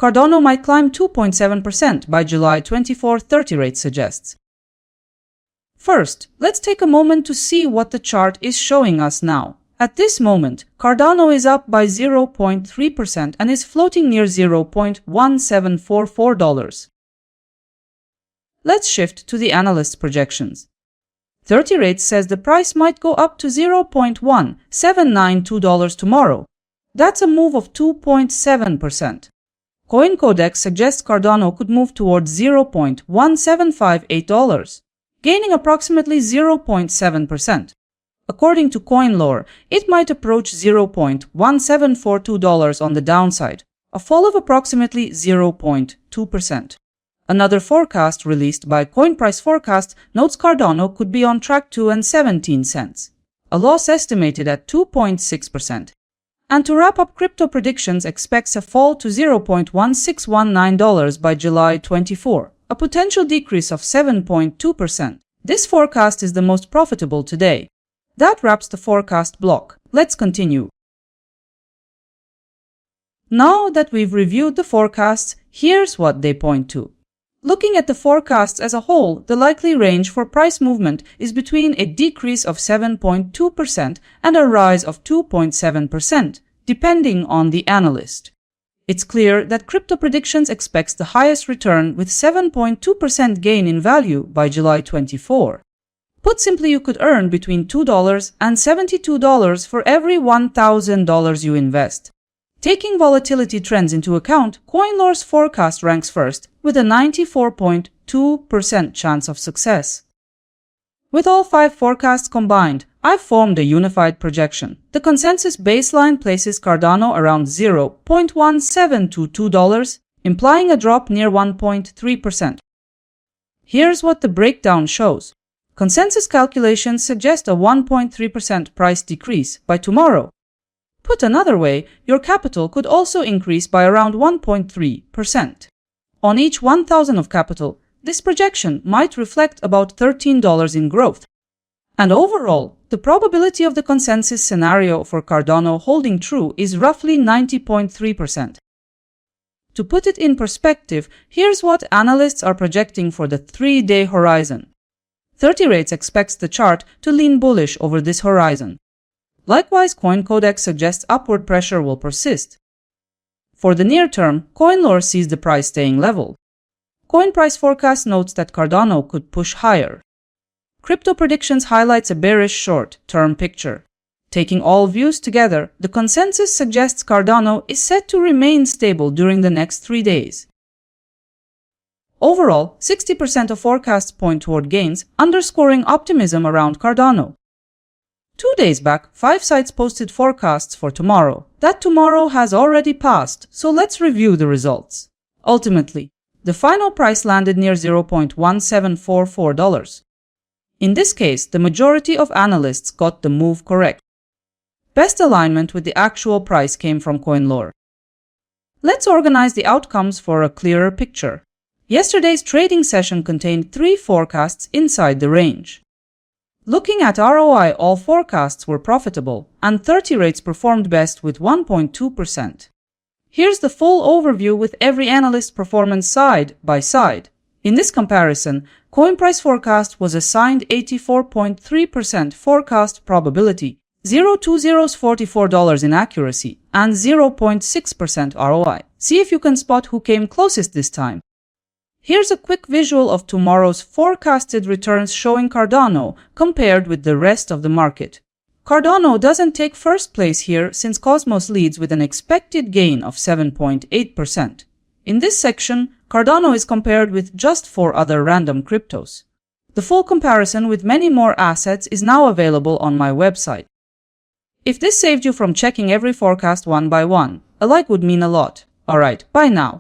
Cardano might climb 2.7% by July 24, 30 rate suggests. First, let's take a moment to see what the chart is showing us now. At this moment, Cardano is up by 0.3% and is floating near $0.1744. Let's shift to the analyst projections. 30 rates says the price might go up to $0.1792 tomorrow. That's a move of 2.7%. CoinCodex suggests Cardano could move towards $0.1758, gaining approximately 0.7%. According to CoinLore, it might approach $0.1742 on the downside, a fall of approximately 0.2%. Another forecast released by CoinPriceForecast notes Cardano could be on track to $0.17, a loss estimated at 2.6%. And to wrap up, crypto predictions expects a fall to $0.1619 by July 24, a potential decrease of 7.2%. This forecast is the most profitable today. That wraps the forecast block. Let's continue. Now that we've reviewed the forecasts, here's what they point to. Looking at the forecasts as a whole, the likely range for price movement is between a decrease of 7.2% and a rise of 2.7%, depending on the analyst. It's clear that crypto predictions expects the highest return with 7.2% gain in value by July 24. Put simply, you could earn between $2 and $72 for every $1,000 you invest. Taking volatility trends into account, CoinLore's forecast ranks first with a 94.2% chance of success. With all 5 forecasts combined, I've formed a unified projection. The consensus baseline places Cardano around $0.1722, implying a drop near 1.3%. Here's what the breakdown shows. Consensus calculations suggest a 1.3% price decrease by tomorrow. Put another way, your capital could also increase by around 1.3%. On each $1,000 of capital, this projection might reflect about $13 in growth. And overall, the probability of the consensus scenario for Cardano holding true is roughly 90.3%. To put it in perspective, here's what analysts are projecting for the 3-day horizon. 30 rates expects the chart to lean bullish over this horizon. Likewise, CoinCodex suggests upward pressure will persist. For the near term, CoinLore sees the price staying level. CoinPriceForecast notes that Cardano could push higher. Crypto Predictions highlights a bearish short-term picture. Taking all views together, the consensus suggests Cardano is set to remain stable during the next 3 days. Overall, 60% of forecasts point toward gains, underscoring optimism around Cardano. 2 days back, 5 sites posted forecasts for tomorrow. That tomorrow has already passed, so let's review the results. Ultimately, the final price landed near $0.1744. In this case, the majority of analysts got the move correct. Best alignment with the actual price came from CoinLore. Let's organize the outcomes for a clearer picture. Yesterday's trading session contained 3 forecasts inside the range. Looking at ROI, all forecasts were profitable, and 30 rates performed best with 1.2%. Here's the full overview with every analyst performance side by side. In this comparison, CoinPriceForecast was assigned 84.3% forecast probability, 0.20's $44 in accuracy, and 0.6% ROI. See if you can spot who came closest this time. Here's a quick visual of tomorrow's forecasted returns showing Cardano compared with the rest of the market. Cardano doesn't take first place here since Cosmos leads with an expected gain of 7.8%. In this section, Cardano is compared with just 4 other random cryptos. The full comparison with many more assets is now available on my website. If this saved you from checking every forecast one by one, a like would mean a lot. Alright, bye now.